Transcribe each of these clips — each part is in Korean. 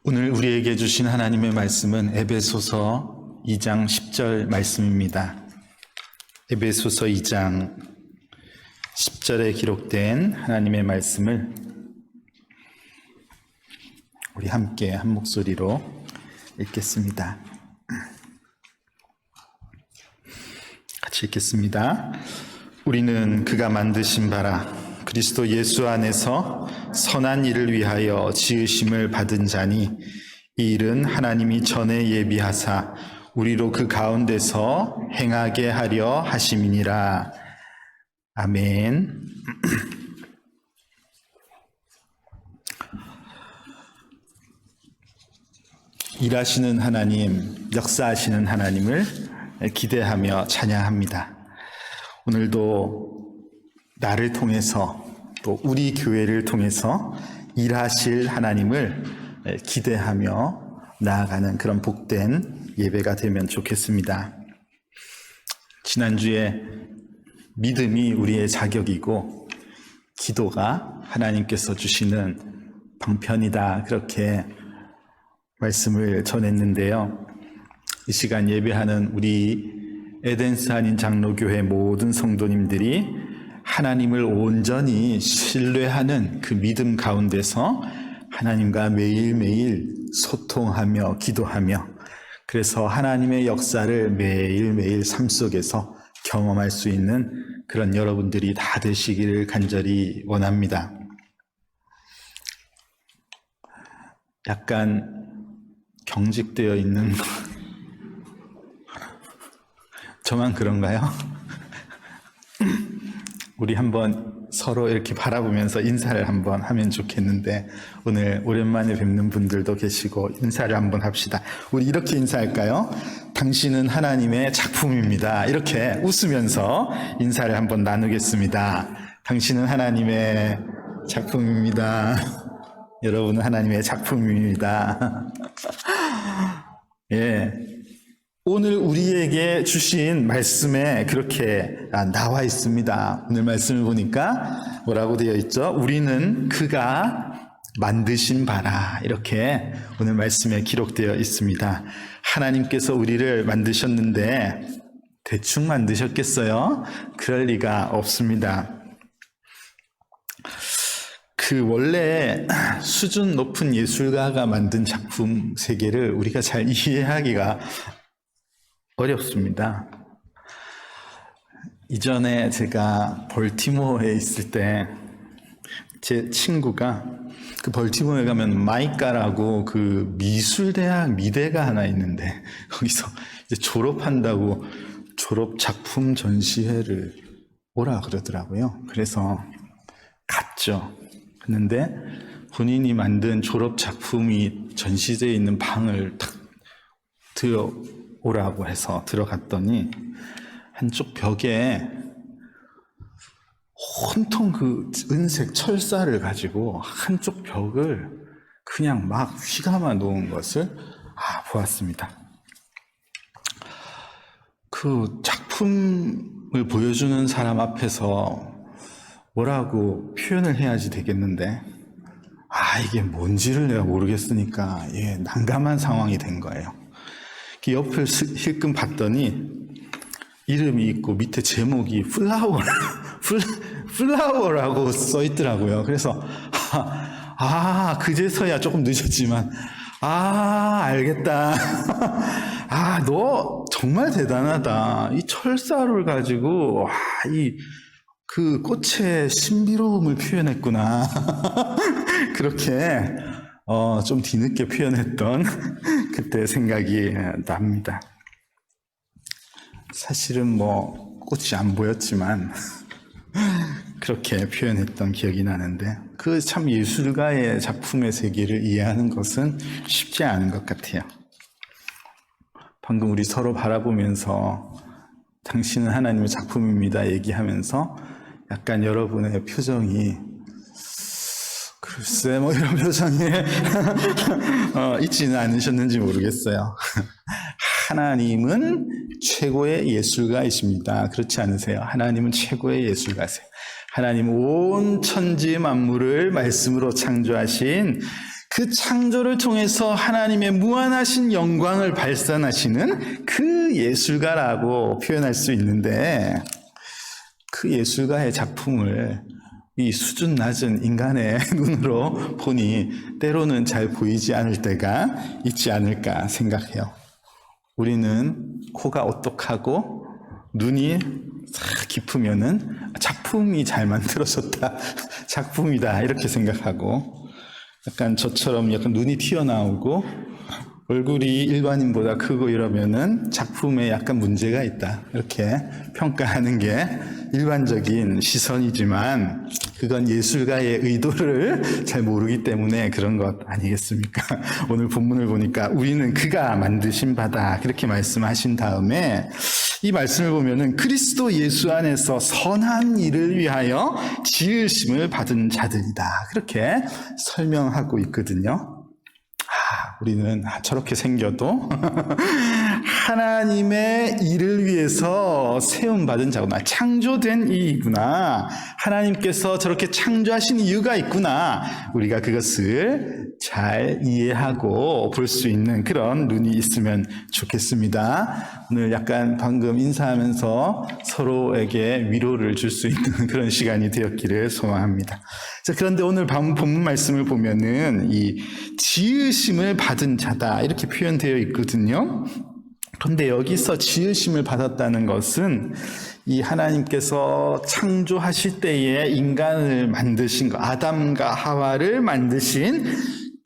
오늘 우리에게 주신 하나님의 말씀은 에베소서 2장 10절 말씀입니다. 에베소서 2장 10절에 기록된 하나님의 말씀을 우리 함께 한 목소리로 읽겠습니다. 같이 읽겠습니다. 우리는 그가 만드신 바라 그리스도 예수 안에서 선한 일을 위하여 지으심을 받은 자니 이 일은 하나님이 전에 예비하사 우리로 그 가운데서 행하게 하려 하심이니라. 아멘. 일하시는 하나님, 역사하시는 하나님을 기대하며 찬양합니다. 오늘도 나를 통해서 또 우리 교회를 통해서 일하실 하나님을 기대하며 나아가는 그런 복된 예배가 되면 좋겠습니다. 지난주에 믿음이 우리의 자격이고 기도가 하나님께서 주시는 방편이다, 그렇게 말씀을 전했는데요. 이 시간 예배하는 우리 에덴스 한인 장로교회 모든 성도님들이 하나님을 온전히 신뢰하는 그 믿음 가운데서 하나님과 매일매일 소통하며 기도하며, 그래서 하나님의 역사를 매일매일 삶 속에서 경험할 수 있는 그런 여러분들이 다 되시기를 간절히 원합니다. 약간 경직되어 있는 저만 그런가요? 우리 한번 서로 이렇게 바라보면서 인사를 한번 하면 좋겠는데, 오늘 오랜만에 뵙는 분들도 계시고 인사를 한번 합시다. 우리 이렇게 인사할까요? 당신은 하나님의 작품입니다. 이렇게 웃으면서 인사를 한번 나누겠습니다. 당신은 하나님의 작품입니다. 여러분은 하나님의 작품입니다. 예. 오늘 우리에게 주신 말씀에 그렇게 나와 있습니다. 오늘 말씀을 보니까 뭐라고 되어 있죠? 우리는 그가 만드신 바라, 이렇게 오늘 말씀에 기록되어 있습니다. 하나님께서 우리를 만드셨는데 대충 만드셨겠어요? 그럴 리가 없습니다. 그 원래 수준 높은 예술가가 만든 작품 세계를 우리가 잘 이해하기가 어렵습니다. 이전에 제가 벌티모어에 있을 때 제 친구가, 그 벌티모어에 가면 마이카라고 그 미술대학 미대가 하나 있는데 거기서 이제 졸업한다고 졸업 작품 전시회를 오라 그러더라고요. 그래서 갔죠. 그런데 본인이 만든 졸업 작품이 전시되어 있는 방을 탁 오라고 해서 들어갔더니 한쪽 벽에 온통 그 은색 철사를 가지고 한쪽 벽을 그냥 막 휘감아 놓은 것을 보았습니다. 그 작품을 보여주는 사람 앞에서 뭐라고 표현을 해야지 되겠는데, 이게 뭔지를 내가 모르겠으니까 난감한 상황이 된 거예요. 옆을 힐끔 봤더니 이름이 있고 밑에 제목이 플라워라고 써 있더라고요. 그래서 그제서야 조금 늦었지만 알겠다. 너 정말 대단하다. 이 철사를 가지고 그 꽃의 신비로움을 표현했구나. 그렇게 좀 뒤늦게 표현했던 그때 생각이 납니다. 사실은 꽃이 안 보였지만 그렇게 표현했던 기억이 나는데, 그 참 예술가의 작품의 세계를 이해하는 것은 쉽지 않은 것 같아요. 방금 우리 서로 바라보면서 당신은 하나님의 작품입니다 얘기하면서 약간 여러분의 표정이 글쎄 이런 표정이 있지는 않으셨는지 모르겠어요. 하나님은 최고의 예술가이십니다. 그렇지 않으세요? 하나님은 최고의 예술가세요. 하나님 온 천지 만물을 말씀으로 창조하신 그 창조를 통해서 하나님의 무한하신 영광을 발산하시는 그 예술가라고 표현할 수 있는데, 그 예술가의 작품을 이 수준 낮은 인간의 눈으로 보니 때로는 잘 보이지 않을 때가 있지 않을까 생각해요. 우리는 코가 오똑하고 눈이 깊으면은 작품이 잘 만들어졌다, 작품이다 이렇게 생각하고, 약간 저처럼 약간 눈이 튀어나오고 얼굴이 일반인보다 크고 이러면은 작품에 약간 문제가 있다 이렇게 평가하는 게 일반적인 시선이지만, 그건 예술가의 의도를 잘 모르기 때문에 그런 것 아니겠습니까? 오늘 본문을 보니까 우리는 그가 만드신 바다 그렇게 말씀하신 다음에 이 말씀을 보면은 그리스도 예수 안에서 선한 일을 위하여 지으심을 받은 자들이다 그렇게 설명하고 있거든요. 우리는 저렇게 생겨도 하나님의 일을 위해서 세움받은 자구나, 창조된 이구나, 하나님께서 저렇게 창조하신 이유가 있구나, 우리가 그것을 잘 이해하고 볼 수 있는 그런 눈이 있으면 좋겠습니다. 오늘 약간 방금 인사하면서 서로에게 위로를 줄 수 있는 그런 시간이 되었기를 소망합니다. 자, 그런데 오늘 본문 말씀을 보면은 이 지으심을 받은 자다 이렇게 표현되어 있거든요. 그런데 여기서 지으심을 받았다는 것은 이 하나님께서 창조하실 때에 인간을 만드신 것, 아담과 하와를 만드신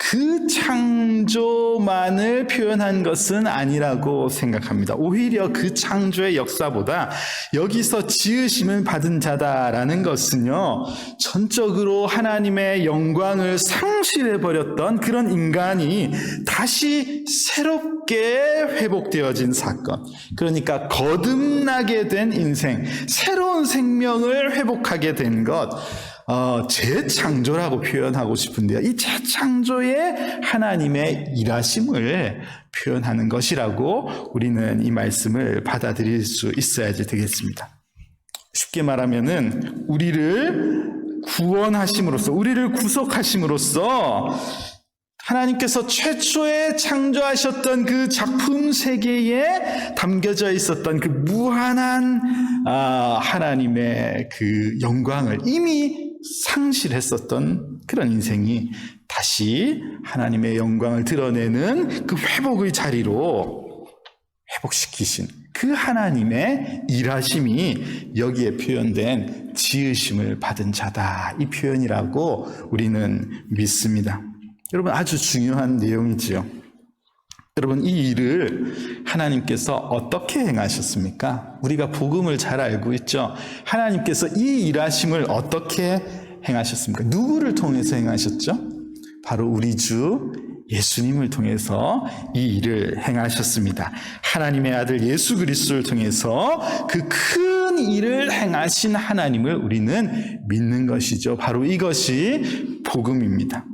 그 창조만을 표현한 것은 아니라고 생각합니다. 오히려 그 창조의 역사보다 여기서 지으심을 받은 자다라는 것은요, 전적으로 하나님의 영광을 상실해버렸던 그런 인간이 다시 새롭게 회복되어진 사건, 그러니까 거듭나게 된 인생, 새로운 생명을 회복하게 된 것, 재창조라고 표현하고 싶은데요. 이 재창조의 하나님의 일하심을 표현하는 것이라고 우리는 이 말씀을 받아들일 수 있어야지 되겠습니다. 쉽게 말하면은 우리를 구원하심으로써, 우리를 구속하심으로써 하나님께서 최초에 창조하셨던 그 작품 세계에 담겨져 있었던 그 무한한 하나님의 그 영광을 이미 상실했었던 그런 인생이 다시 하나님의 영광을 드러내는 그 회복의 자리로 회복시키신 그 하나님의 일하심이 여기에 표현된 지으심을 받은 자다, 이 표현이라고 우리는 믿습니다. 여러분, 아주 중요한 내용이지요. 여러분, 이 일을 하나님께서 어떻게 행하셨습니까? 우리가 복음을 잘 알고 있죠. 하나님께서 이 일하심을 어떻게 행하셨습니까? 누구를 통해서 행하셨죠? 바로 우리 주 예수님을 통해서 이 일을 행하셨습니다. 하나님의 아들 예수 그리스도를 통해서 그 큰 일을 행하신 하나님을 우리는 믿는 것이죠. 바로 이것이 복음입니다.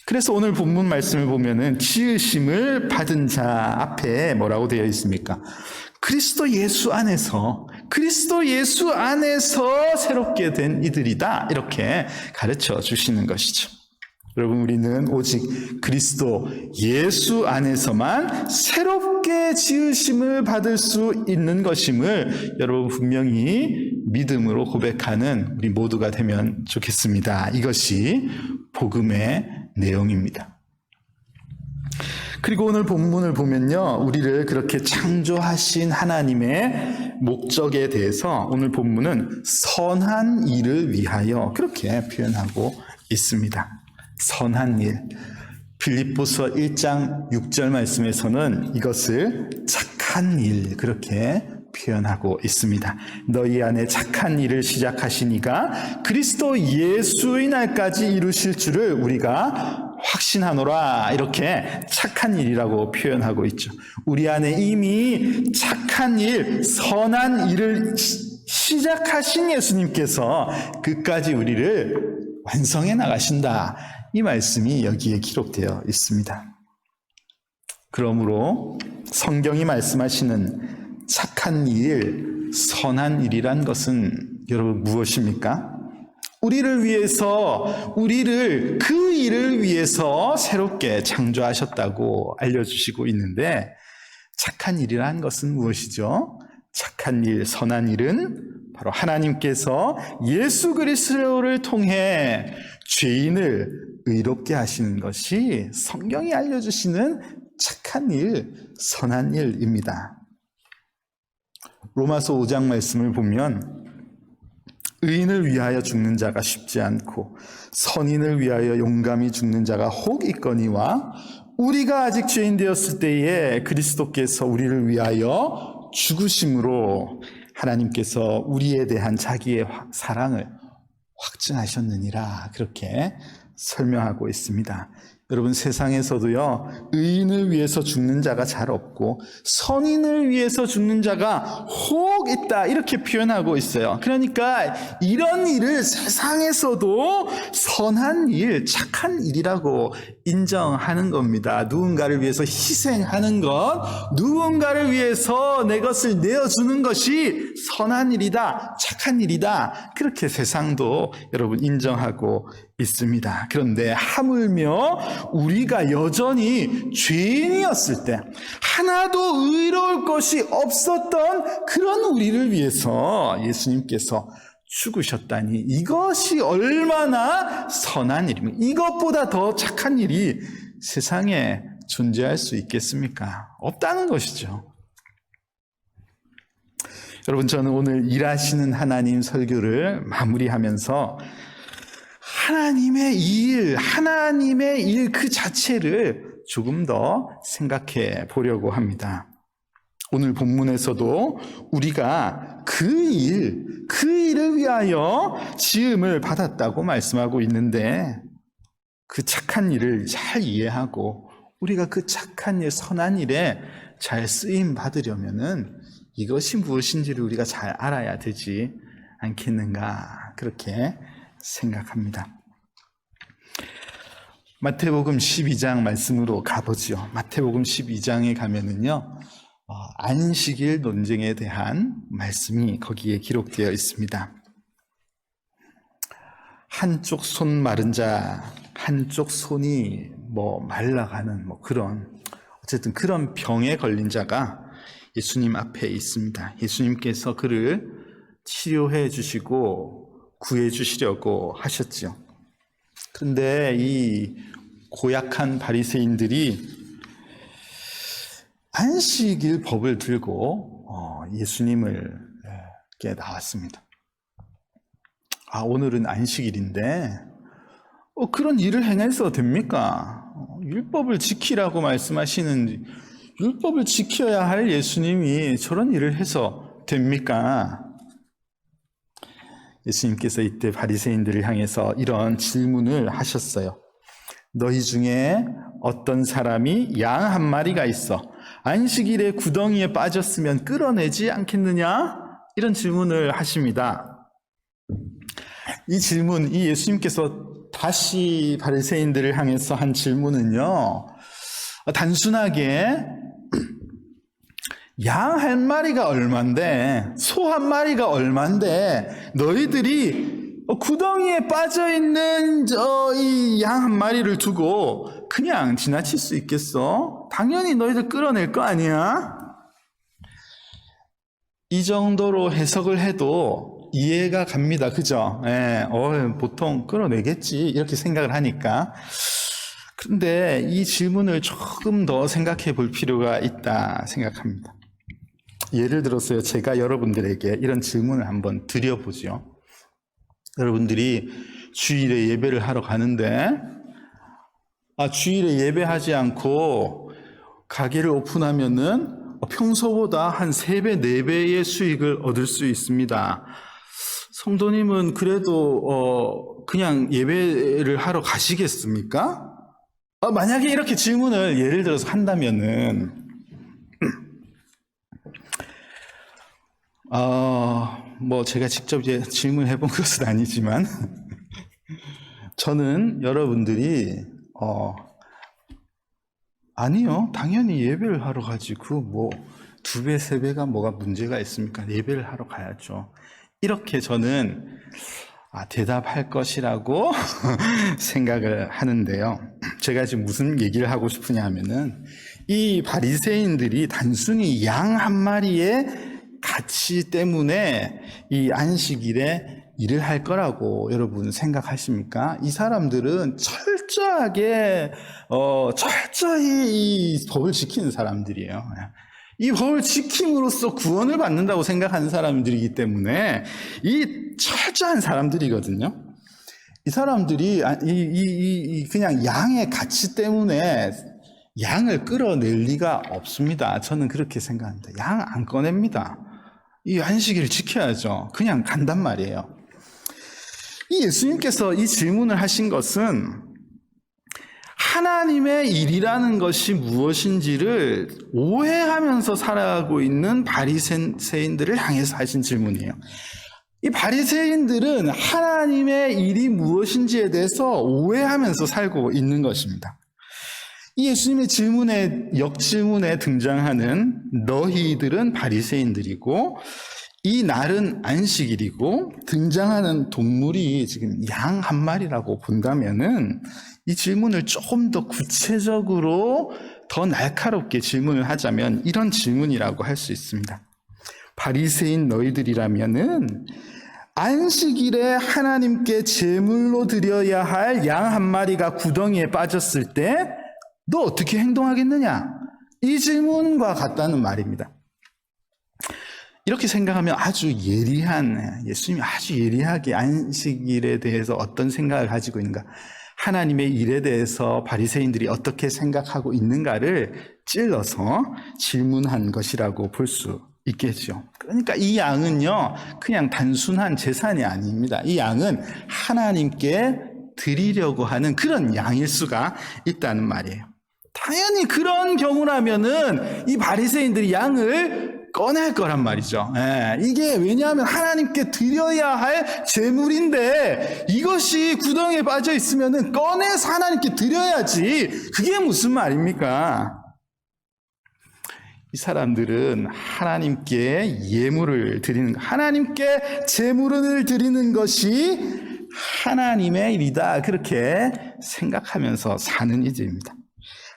그래서 오늘 본문 말씀을 보면은 지으심을 받은 자 앞에 뭐라고 되어 있습니까? 그리스도 예수 안에서 새롭게 된 이들이다, 이렇게 가르쳐 주시는 것이죠. 여러분, 우리는 오직 그리스도 예수 안에서만 새롭게 지으심을 받을 수 있는 것임을 여러분 분명히 믿음으로 고백하는 우리 모두가 되면 좋겠습니다. 이것이 복음의 내용입니다. 그리고 오늘 본문을 보면요, 우리를 그렇게 창조하신 하나님의 목적에 대해서 오늘 본문은 선한 일을 위하여 그렇게 표현하고 있습니다. 선한 일. 빌립보서 1장 6절 말씀에서는 이것을 착한 일, 그렇게 표현하고 있습니다. 너희 안에 착한 일을 시작하시니가 그리스도 예수의 날까지 이루실 줄을 우리가 확신하노라, 이렇게 착한 일이라고 표현하고 있죠. 우리 안에 이미 착한 일, 선한 일을 시작하신 예수님께서 그까지 우리를 완성해 나가신다, 이 말씀이 여기에 기록되어 있습니다. 그러므로 성경이 말씀하시는 착한 일, 선한 일이란 것은 여러분 무엇입니까? 우리를 위해서, 우리를 그 일을 위해서 새롭게 창조하셨다고 알려주시고 있는데, 착한 일이란 것은 무엇이죠? 착한 일, 선한 일은 바로 하나님께서 예수 그리스도를 통해 죄인을 의롭게 하시는 것이 성경이 알려주시는 착한 일, 선한 일입니다. 로마서 5장 말씀을 보면 의인을 위하여 죽는 자가 쉽지 않고 선인을 위하여 용감히 죽는 자가 혹 있거니와 우리가 아직 죄인 되었을 때에 그리스도께서 우리를 위하여 죽으심으로 하나님께서 우리에 대한 자기의 사랑을 확증하셨느니라, 그렇게 설명하고 있습니다. 여러분, 세상에서도요, 의인을 위해서 죽는 자가 잘 없고 선인을 위해서 죽는 자가 혹 있다, 이렇게 표현하고 있어요. 그러니까 이런 일을 세상에서도 선한 일, 착한 일이라고 인정하는 겁니다. 누군가를 위해서 희생하는 것, 누군가를 위해서 내 것을 내어주는 것이 선한 일이다, 착한 일이다, 그렇게 세상도 여러분 인정하고 있습니다. 그런데 하물며 우리가 여전히 죄인이었을 때, 하나도 의로울 것이 없었던 그런 우리를 위해서 예수님께서 죽으셨다니, 이것이 얼마나 선한 일입니까? 이것보다 더 착한 일이 세상에 존재할 수 있겠습니까? 없다는 것이죠. 여러분, 저는 오늘 일하시는 하나님 설교를 마무리하면서 하나님의 일 그 자체를 조금 더 생각해 보려고 합니다. 오늘 본문에서도 우리가 그 일을 위하여 지음을 받았다고 말씀하고 있는데, 그 착한 일을 잘 이해하고 우리가 그 착한 일, 선한 일에 잘 쓰임 받으려면은 이것이 무엇인지를 우리가 잘 알아야 되지 않겠는가, 그렇게 생각합니다. 마태복음 12장 말씀으로 가보죠. 마태복음 12장에 가면은요, 안식일 논쟁에 대한 말씀이 거기에 기록되어 있습니다. 한쪽 손 마른 자, 한쪽 손이 말라가는 어쨌든 그런 병에 걸린 자가 예수님 앞에 있습니다. 예수님께서 그를 치료해 주시고 구해 주시려고 하셨죠. 그런데 이 고약한 바리새인들이 안식일 법을 들고 예수님께 나왔습니다. 오늘은 안식일인데 그런 일을 행해서 됩니까? 율법을 지키라고 말씀하시는, 율법을 지켜야 할 예수님이 저런 일을 해서 됩니까? 예수님께서 이때 바리새인들을 향해서 이런 질문을 하셨어요. 너희 중에 어떤 사람이 양 한 마리가 있어 안식일에 구덩이에 빠졌으면 끌어내지 않겠느냐? 이런 질문을 하십니다. 이 예수님께서 다시 바리새인들을 향해서 한 질문은요, 단순하게 양 한 마리가 얼만데, 소 한 마리가 얼만데, 너희들이 구덩이에 빠져있는 이 양 한 마리를 두고 그냥 지나칠 수 있겠어? 당연히 너희들 끌어낼 거 아니야? 이 정도로 해석을 해도 이해가 갑니다. 그죠? 보통 끌어내겠지, 이렇게 생각을 하니까. 그런데 이 질문을 조금 더 생각해 볼 필요가 있다 생각합니다. 예를 들어서요, 제가 여러분들에게 이런 질문을 한번 드려보죠. 여러분들이 주일에 예배를 하러 가는데, 주일에 예배하지 않고 가게를 오픈하면은 평소보다 한 3배, 4배의 수익을 얻을 수 있습니다. 성도님은 그래도 그냥 예배를 하러 가시겠습니까? 만약에 이렇게 질문을 예를 들어서 한다면은 제가 직접 이제 질문해 본 것은 아니지만 저는 여러분들이 아니요, 당연히 예배를 하러 가지, 2배, 3배가 뭐가 문제가 있습니까? 예배를 하러 가야죠, 이렇게 저는 대답할 것이라고 생각을 하는데요. 제가 지금 무슨 얘기를 하고 싶으냐 하면은 이 바리새인들이 단순히 양 한 마리의 가치 때문에 이 안식일에 일을 할 거라고 여러분 생각하십니까? 이 사람들은 철저히 이 법을 지키는 사람들이에요. 이 법을 지킴으로써 구원을 받는다고 생각하는 사람들이기 때문에 이 철저한 사람들이거든요. 이 사람들이 그냥 양의 가치 때문에 양을 끌어낼 리가 없습니다. 저는 그렇게 생각합니다. 양 안 꺼냅니다. 이 안식일을 지켜야죠. 그냥 간단 말이에요. 이 예수님께서 이 질문을 하신 것은 하나님의 일이라는 것이 무엇인지를 오해하면서 살아가고 있는 바리새인들을 향해서 하신 질문이에요. 이 바리새인들은 하나님의 일이 무엇인지에 대해서 오해하면서 살고 있는 것입니다. 이 예수님의 질문에 역질문에 등장하는 너희들은 바리새인들이고 이 날은 안식일이고 등장하는 동물이 지금 양 한 마리라고 본다면은 이 질문을 조금 더 구체적으로 더 날카롭게 질문을 하자면 이런 질문이라고 할 수 있습니다. 바리새인 너희들이라면은 안식일에 하나님께 제물로 드려야 할 양 한 마리가 구덩이에 빠졌을 때 너 어떻게 행동하겠느냐? 이 질문과 같다는 말입니다. 이렇게 생각하면 예수님이 아주 예리하게 안식일에 대해서 어떤 생각을 가지고 있는가, 하나님의 일에 대해서 바리새인들이 어떻게 생각하고 있는가를 찔러서 질문한 것이라고 볼 수 있겠죠. 그러니까 이 양은요, 그냥 단순한 재산이 아닙니다. 이 양은 하나님께 드리려고 하는 그런 양일 수가 있다는 말이에요. 당연히 그런 경우라면은 이 바리새인들이 양을 꺼낼 거란 말이죠. 이게 왜냐하면 하나님께 드려야 할 제물인데 이것이 구덩이에 빠져 있으면은 꺼내서 하나님께 드려야지. 그게 무슨 말입니까? 이 사람들은 하나님께 예물을 드리는, 하나님께 제물을 드리는 것이 하나님의 일이다. 그렇게 생각하면서 사는 이들입니다.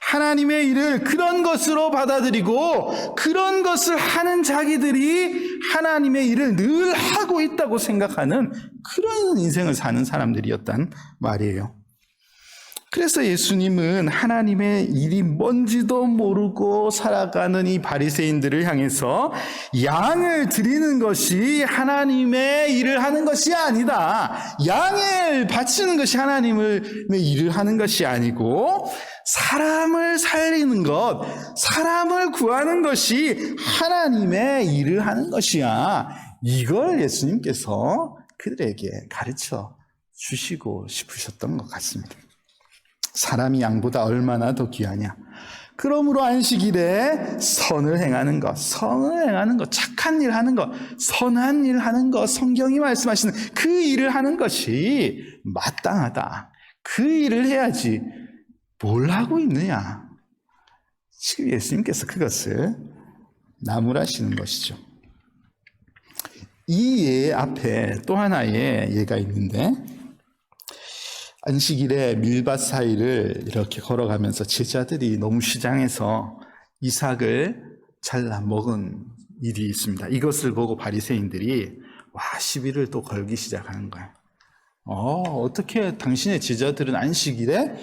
하나님의 일을 그런 것으로 받아들이고 그런 것을 하는 자기들이 하나님의 일을 늘 하고 있다고 생각하는 그런 인생을 사는 사람들이었단 말이에요. 그래서 예수님은 하나님의 일이 뭔지도 모르고 살아가는 이 바리새인들을 향해서 양을 드리는 것이 하나님의 일을 하는 것이 아니다. 양을 바치는 것이 하나님의 일을 하는 것이 아니고 사람을 살리는 것, 사람을 구하는 것이 하나님의 일을 하는 것이야. 이걸 예수님께서 그들에게 가르쳐 주시고 싶으셨던 것 같습니다. 사람이 양보다 얼마나 더 귀하냐. 그러므로 안식일에 선을 행하는 것, 착한 일 하는 것, 선한 일 하는 것, 성경이 말씀하시는 그 일을 하는 것이 마땅하다. 그 일을 해야지. 뭘 하고 있느냐? 지금 예수님께서 그것을 나무라시는 것이죠. 이 예 앞에 또 하나의 예가 있는데, 안식일에 밀밭 사이를 이렇게 걸어가면서 제자들이 너무 시장에서 이삭을 잘라 먹은 일이 있습니다. 이것을 보고 바리새인들이 시비를 또 걸기 시작하는 거예요. 어떻게 당신의 제자들은 안식일에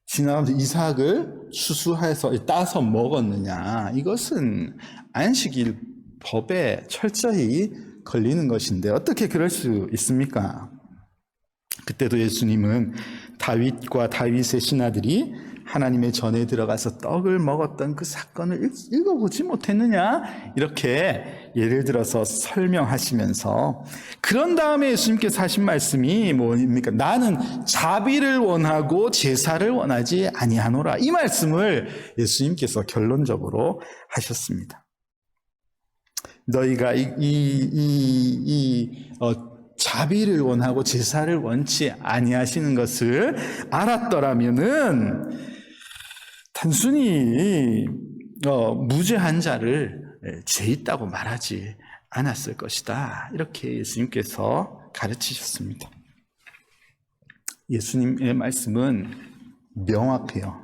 지나가면서 이삭을 추수해서 따서 먹었느냐. 이것은 안식일 법에 철저히 걸리는 것인데 어떻게 그럴 수 있습니까? 그때도 예수님은 다윗과 다윗의 신하들이 하나님의 전에 들어가서 떡을 먹었던 그 사건을 읽어보지 못했느냐? 이렇게 예를 들어서 설명하시면서, 그런 다음에 예수님께서 하신 말씀이 뭡니까? 나는 자비를 원하고 제사를 원하지 아니하노라. 이 말씀을 예수님께서 결론적으로 하셨습니다. 너희가 자비를 원하고 제사를 원치 아니하시는 것을 알았더라면은 단순히 무죄한 자를 죄 있다고 말하지 않았을 것이다. 이렇게 예수님께서 가르치셨습니다. 예수님의 말씀은 명확해요.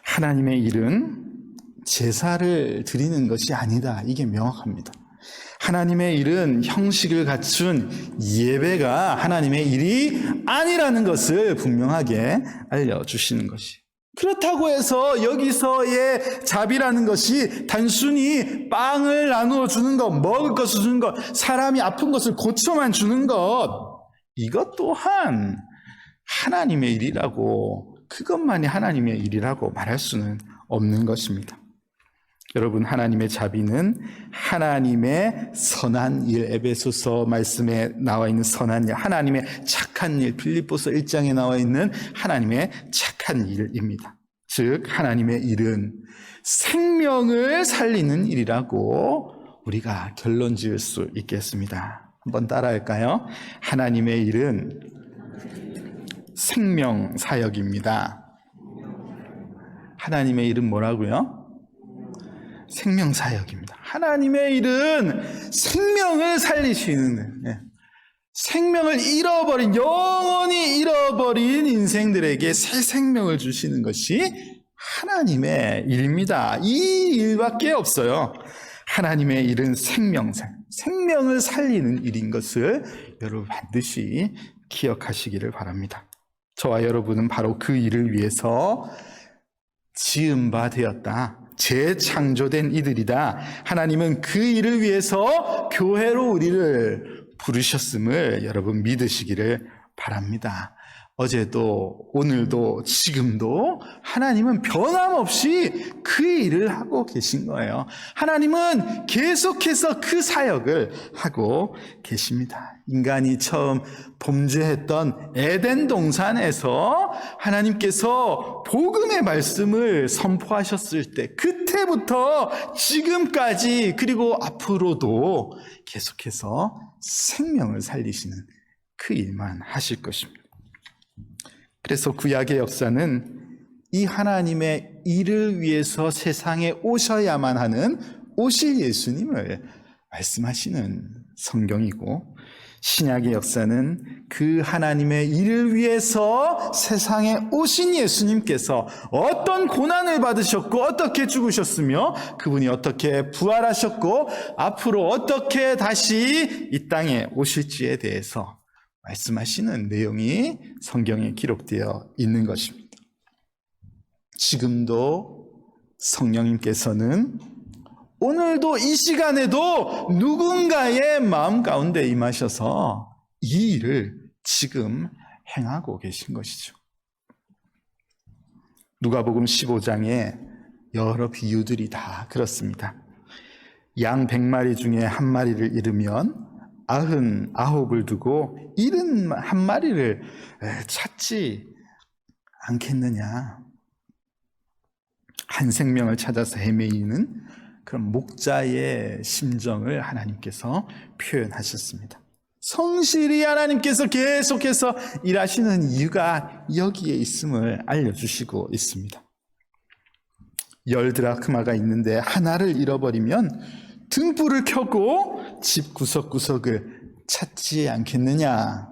하나님의 일은 제사를 드리는 것이 아니다. 이게 명확합니다. 하나님의 일은 형식을 갖춘 예배가 하나님의 일이 아니라는 것을 분명하게 알려주시는 것이. 그렇다고 해서 여기서의 자비라는 것이 단순히 빵을 나누어 주는 것, 먹을 것을 주는 것, 사람이 아픈 것을 고쳐만 주는 것, 이것 또한 하나님의 일이라고, 그것만이 하나님의 일이라고 말할 수는 없는 것입니다. 여러분, 하나님의 자비는 하나님의 선한 일, 에베소서 말씀에 나와 있는 선한 일, 하나님의 착한 일, 빌립보서 1장에 나와 있는 하나님의 착한 일입니다. 즉 하나님의 일은 생명을 살리는 일이라고 우리가 결론 지을 수 있겠습니다. 한번 따라할까요? 하나님의 일은 생명 사역입니다. 하나님의 일은 뭐라고요? 생명 사역입니다. 하나님의 일은 생명을 살리시는, 생명을 잃어버린, 영원히 잃어버린 인생들에게 새 생명을 주시는 것이 하나님의 일입니다. 이 일밖에 없어요. 하나님의 일은 생명을 살리는 일인 것을 여러분 반드시 기억하시기를 바랍니다. 저와 여러분은 바로 그 일을 위해서 지은 바 되었다. 재창조된 이들이다. 하나님은 그 일을 위해서 교회로 우리를 부르셨음을 여러분 믿으시기를 바랍니다. 어제도 오늘도 지금도 하나님은 변함없이 그 일을 하고 계신 거예요. 하나님은 계속해서 그 사역을 하고 계십니다. 인간이 처음 범죄했던 에덴 동산에서 하나님께서 복음의 말씀을 선포하셨을 때 그때부터 지금까지 그리고 앞으로도 계속해서 생명을 살리시는 그 일만 하실 것입니다. 그래서 구약의 역사는 이 하나님의 일을 위해서 세상에 오셔야만 하는 오실 예수님을 말씀하시는 성경이고, 신약의 역사는 그 하나님의 일을 위해서 세상에 오신 예수님께서 어떤 고난을 받으셨고 어떻게 죽으셨으며 그분이 어떻게 부활하셨고 앞으로 어떻게 다시 이 땅에 오실지에 대해서 말씀하시는 내용이 성경에 기록되어 있는 것입니다. 지금도 성령님께서는 오늘도 이 시간에도 누군가의 마음 가운데 임하셔서 이 일을 지금 행하고 계신 것이죠. 누가복음 15장에 여러 비유들이 다 그렇습니다. 양 100마리 중에 한 마리를 잃으면 99을 두고 71마리를 찾지 않겠느냐. 한 생명을 찾아서 헤매이는 그런 목자의 심정을 하나님께서 표현하셨습니다. 성실히 하나님께서 계속해서 일하시는 이유가 여기에 있음을 알려주시고 있습니다. 10드라크마가 있는데 하나를 잃어버리면 등불을 켜고 집 구석구석을 찾지 않겠느냐.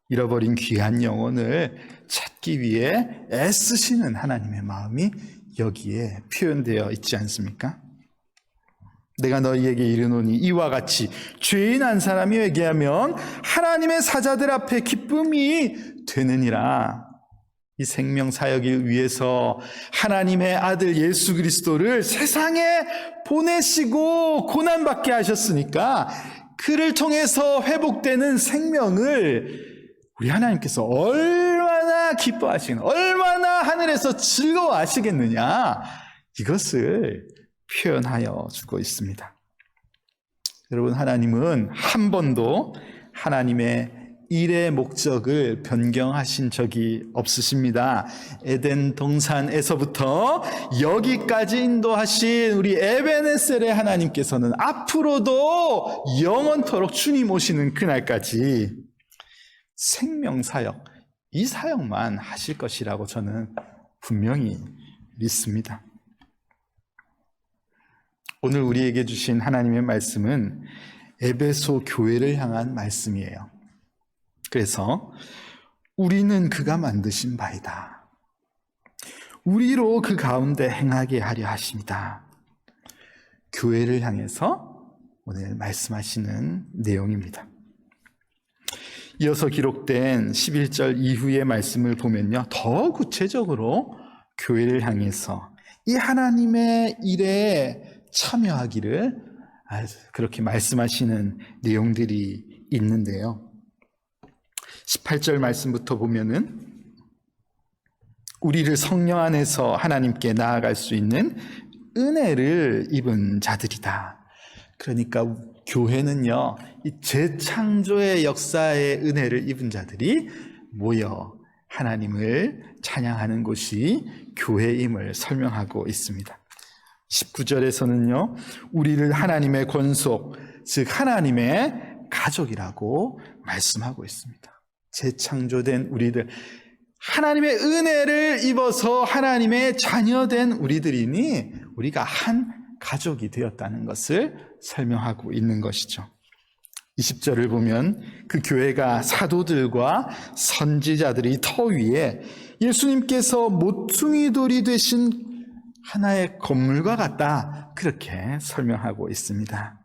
잃어버린 귀한 영혼을 찾기 위해 애쓰시는 하나님의 마음이 여기에 표현되어 있지 않습니까? 내가 너희에게 이르노니 이와 같이 죄인 한 사람이 회개하면 하나님의 사자들 앞에 기쁨이 되느니라. 이 생명 사역을 위해서 하나님의 아들 예수 그리스도를 세상에 보내시고 고난받게 하셨으니까 그를 통해서 회복되는 생명을 우리 하나님께서 얼마나 기뻐하시는, 얼마나 하늘에서 즐거워하시겠느냐, 이것을 표현하여 주고 있습니다. 여러분, 하나님은 한 번도 하나님의 일의 목적을 변경하신 적이 없으십니다. 에덴 동산에서부터 여기까지 인도하신 우리 에베네셀의 하나님께서는 앞으로도 영원토록 주님 오시는 그날까지 생명 사역, 이 사역만 하실 것이라고 저는 분명히 믿습니다. 오늘 우리에게 주신 하나님의 말씀은 에베소 교회를 향한 말씀이에요. 그래서 우리는 그가 만드신 바이다. 우리로 그 가운데 행하게 하려 하십니다. 교회를 향해서 오늘 말씀하시는 내용입니다. 이어서 기록된 11절 이후의 말씀을 보면요, 더 구체적으로 교회를 향해서 이 하나님의 일에 참여하기를 그렇게 말씀하시는 내용들이 있는데요. 18절 말씀부터 보면은 우리를 성령 안에서 하나님께 나아갈 수 있는 은혜를 입은 자들이다. 그러니까 교회는요, 이 재창조의 역사의 은혜를 입은 자들이 모여 하나님을 찬양하는 곳이 교회임을 설명하고 있습니다. 19절에서는요, 우리를 하나님의 권속, 즉 하나님의 가족이라고 말씀하고 있습니다. 재창조된 우리들, 하나님의 은혜를 입어서 하나님의 자녀된 우리들이니 우리가 한 가족이 되었다는 것을 설명하고 있는 것이죠. 20절을 보면 그 교회가 사도들과 선지자들이 터 위에 예수님께서 모퉁이 돌이 되신 하나의 건물과 같다, 그렇게 설명하고 있습니다.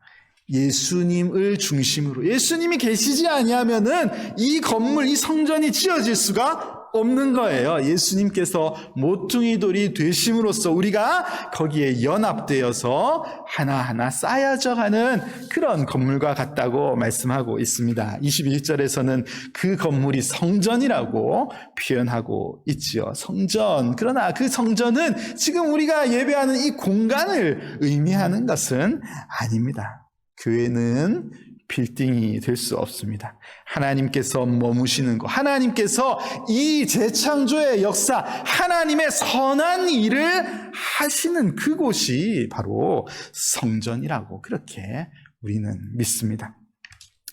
예수님을 중심으로, 예수님이 계시지 아니하면은 이 건물, 이 성전이 지어질 수가 없는 거예요. 예수님께서 모퉁이 돌이 되심으로써 우리가 거기에 연합되어서 하나하나 쌓여져 가는 그런 건물과 같다고 말씀하고 있습니다. 21절에서는 그 건물이 성전이라고 표현하고 있지요. 성전. 그러나 그 성전은 지금 우리가 예배하는 이 공간을 의미하는 것은 아닙니다. 교회는 빌딩이 될 수 없습니다. 하나님께서 머무시는 곳, 하나님께서 이 재창조의 역사, 하나님의 선한 일을 하시는 그곳이 바로 성전이라고 그렇게 우리는 믿습니다.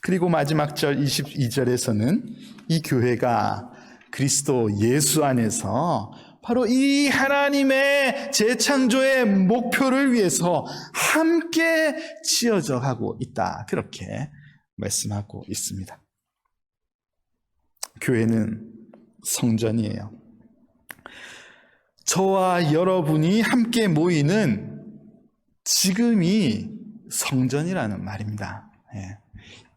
그리고 마지막 절 22절에서는 이 교회가 그리스도 예수 안에서 바로 이 하나님의 재창조의 목표를 위해서 함께 지어져 가고 있다, 그렇게 말씀하고 있습니다. 교회는 성전이에요. 저와 여러분이 함께 모이는 지금이 성전이라는 말입니다.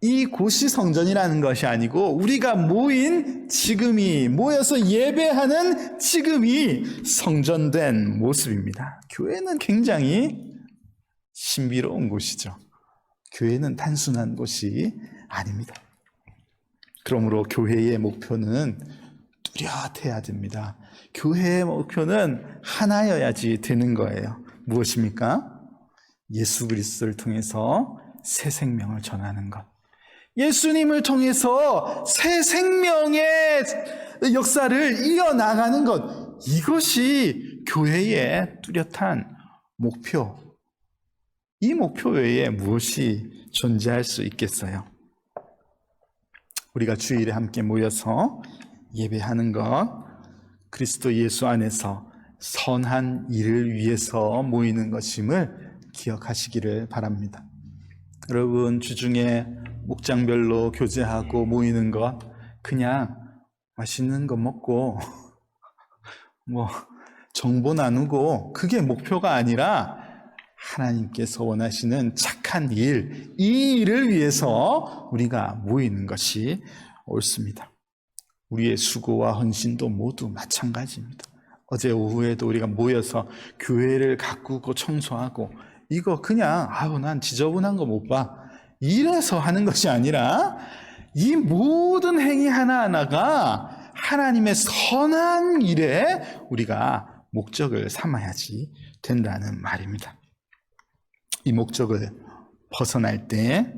이 곳이 성전이라는 것이 아니고 우리가 모인 지금이, 모여서 예배하는 지금이 성전된 모습입니다. 교회는 굉장히 신비로운 곳이죠. 교회는 단순한 곳이 아닙니다. 그러므로 교회의 목표는 뚜렷해야 됩니다. 교회의 목표는 하나여야지 되는 거예요. 무엇입니까? 예수 그리스도를 통해서 새 생명을 전하는 것. 예수님을 통해서 새 생명의 역사를 이어나가는 것, 이것이 교회의 뚜렷한 목표. 이 목표 외에 무엇이 존재할 수 있겠어요? 우리가 주일에 함께 모여서 예배하는 것, 그리스도 예수 안에서 선한 일을 위해서 모이는 것임을 기억하시기를 바랍니다. 여러분, 주중에 목장별로 교제하고 모이는 것, 그냥 맛있는 거 먹고 정보 나누고 그게 목표가 아니라 하나님께서 원하시는 착한 일, 이 일을 위해서 우리가 모이는 것이 옳습니다. 우리의 수고와 헌신도 모두 마찬가지입니다. 어제 오후에도 우리가 모여서 교회를 가꾸고 청소하고, 이거 그냥 난 지저분한 거 못 봐, 이래서 하는 것이 아니라 이 모든 행위 하나하나가 하나님의 선한 일에 우리가 목적을 삼아야지 된다는 말입니다. 이 목적을 벗어날 때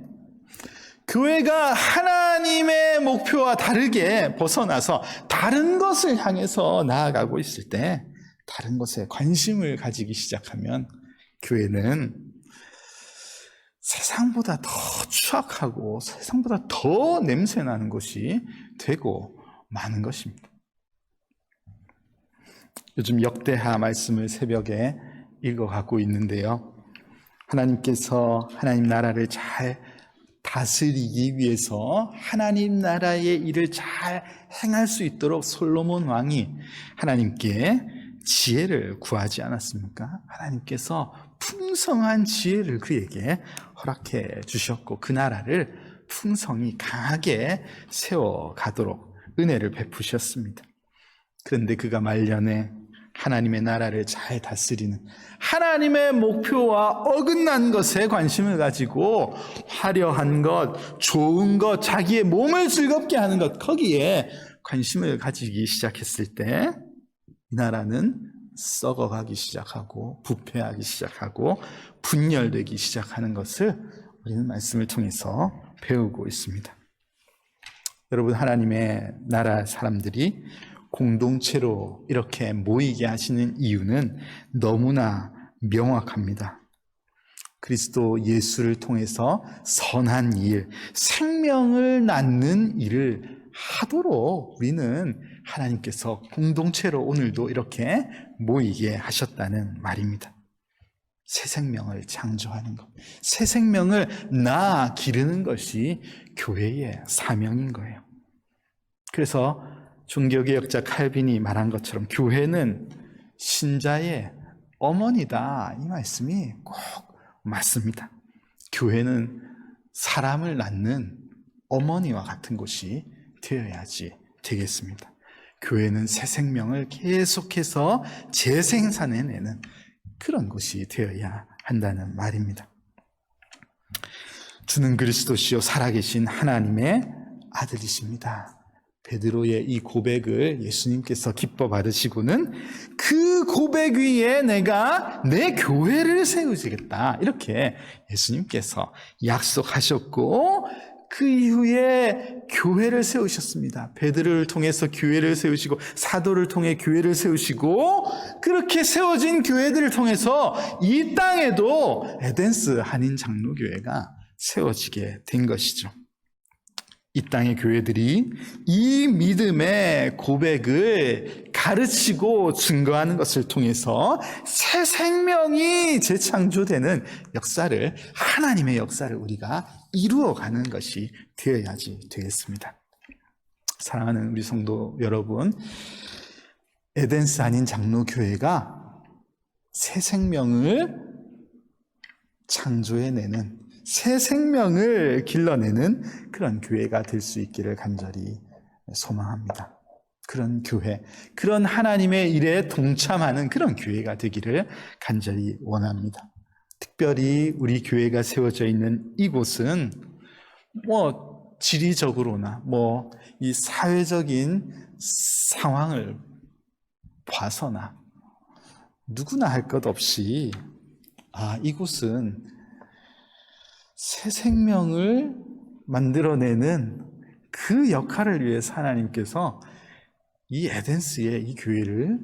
교회가 하나님의 목표와 다르게 벗어나서 다른 것을 향해서 나아가고 있을 때, 다른 것에 관심을 가지기 시작하면 교회는 세상보다 더 추악하고 세상보다 더 냄새나는 것이 되고 마는 것입니다. 요즘 역대하 말씀을 새벽에 읽어가고 있는데요, 하나님께서 하나님 나라를 잘 다스리기 위해서 하나님 나라의 일을 잘 행할 수 있도록 솔로몬 왕이 하나님께 지혜를 구하지 않았습니까? 하나님께서 풍성한 지혜를 그에게 허락해 주셨고 그 나라를 풍성히 강하게 세워가도록 은혜를 베푸셨습니다. 그런데 그가 말년에 하나님의 나라를 잘 다스리는 하나님의 목표와 어긋난 것에 관심을 가지고 화려한 것, 좋은 것, 자기의 몸을 즐겁게 하는 것, 거기에 관심을 가지기 시작했을 때 이 나라는 썩어가기 시작하고 부패하기 시작하고 분열되기 시작하는 것을 우리는 말씀을 통해서 배우고 있습니다. 여러분, 하나님의 나라 사람들이 공동체로 이렇게 모이게 하시는 이유는 너무나 명확합니다. 그리스도 예수를 통해서 선한 일, 생명을 낳는 일을 하도록 우리는 하나님께서 공동체로 오늘도 이렇게 모이게 하셨다는 말입니다. 새 생명을 창조하는 것, 새 생명을 낳아 기르는 것이 교회의 사명인 거예요. 그래서 종교개혁자 칼빈이 말한 것처럼 교회는 신자의 어머니다, 이 말씀이 꼭 맞습니다. 교회는 사람을 낳는 어머니와 같은 곳이 되어야지 되겠습니다. 교회는 새 생명을 계속해서 재생산해내는 그런 곳이 되어야 한다는 말입니다. 주는 그리스도시요 살아계신 하나님의 아들이십니다. 베드로의 이 고백을 예수님께서 기뻐 받으시고는 그 고백 위에 내가 내 교회를 세우시겠다, 이렇게 예수님께서 약속하셨고 그 이후에 교회를 세우셨습니다. 베드로를 통해서 교회를 세우시고 사도를 통해 교회를 세우시고 그렇게 세워진 교회들을 통해서 이 땅에도 에덴스 한인 장로교회가 세워지게 된 것이죠. 이 땅의 교회들이 이 믿음의 고백을 가르치고 증거하는 것을 통해서 새 생명이 재창조되는 역사를, 하나님의 역사를 우리가 이루어가는 것이 되어야지 되겠습니다. 사랑하는 우리 성도 여러분, 에덴스 아닌 장로교회가 새 생명을 창조해내는, 새 생명을 길러내는 그런 교회가 될 수 있기를 간절히 소망합니다. 그런 교회, 그런 하나님의 일에 동참하는 그런 교회가 되기를 간절히 원합니다. 특별히 우리 교회가 세워져 있는 이곳은 지리적으로나 이 사회적인 상황을 봐서나 누구나 할 것 없이 이곳은 새 생명을 만들어내는 그 역할을 위해서 하나님께서 이 에덴스의 이 교회를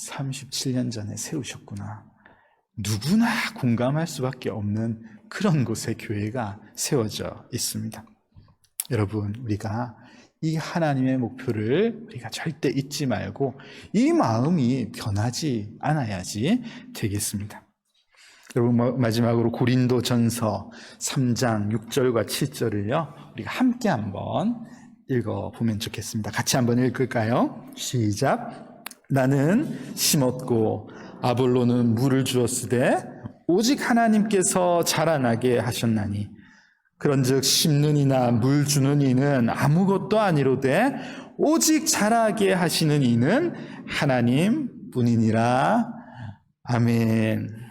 37년 전에 세우셨구나. 누구나 공감할 수밖에 없는 그런 곳에 교회가 세워져 있습니다. 여러분, 우리가 이 하나님의 목표를 우리가 절대 잊지 말고 이 마음이 변하지 않아야지 되겠습니다. 여러분, 마지막으로 고린도전서 3장 6절과 7절을요 우리가 함께 한번 읽어보면 좋겠습니다. 같이 한번 읽을까요? 시작. 나는 심었고 아볼로는 물을 주었으되 오직 하나님께서 자라나게 하셨나니 그런즉 심는 이나 물 주는 이는 아무것도 아니로되 오직 자라게 하시는 이는 하나님 뿐이니라. 아멘.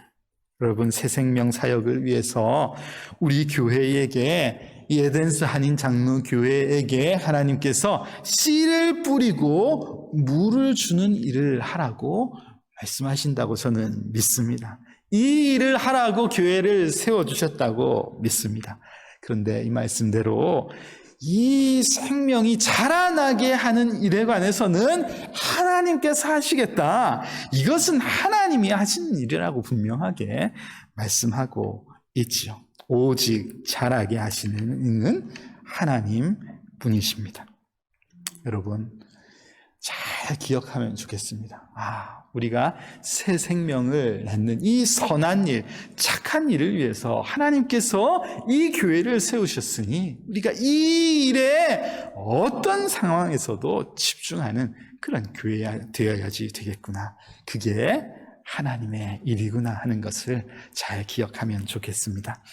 여러분, 새 생명 사역을 위해서 우리 교회에게, 이 에덴스 한인 장로 교회에게 하나님께서 씨를 뿌리고 물을 주는 일을 하라고 말씀하신다고 저는 믿습니다. 이 일을 하라고 교회를 세워주셨다고 믿습니다. 그런데 이 말씀대로 이 생명이 자라나게 하는 일에 관해서는 하나님께서 하시겠다. 이것은 하나님이 하시는 일이라고 분명하게 말씀하고 있지요. 오직 자라게 하시는 이는 하나님 분이십니다. 여러분, 잘 기억하면 좋겠습니다. 우리가 새 생명을 낳는 이 선한 일, 착한 일을 위해서 하나님께서 이 교회를 세우셨으니 우리가 이 일에 어떤 상황에서도 집중하는 그런 교회가 되어야지 되겠구나. 그게 하나님의 일이구나 하는 것을 잘 기억하면 좋겠습니다.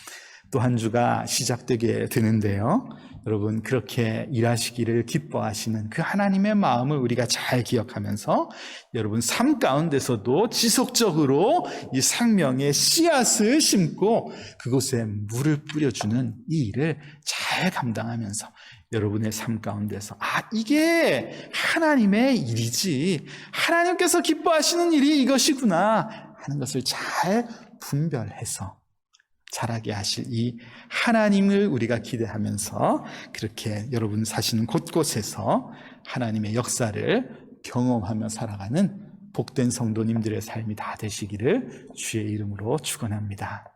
또 한 주가 시작되게 되는데요. 여러분, 그렇게 일하시기를 기뻐하시는 그 하나님의 마음을 우리가 잘 기억하면서 여러분 삶 가운데서도 지속적으로 이 생명의 씨앗을 심고 그곳에 물을 뿌려주는 이 일을 잘 감당하면서 여러분의 삶 가운데서 이게 하나님의 일이지, 하나님께서 기뻐하시는 일이 이것이구나 하는 것을 잘 분별해서 자라게 하실 이 하나님을 우리가 기대하면서 그렇게 여러분 사시는 곳곳에서 하나님의 역사를 경험하며 살아가는 복된 성도님들의 삶이 다 되시기를 주의 이름으로 축원합니다.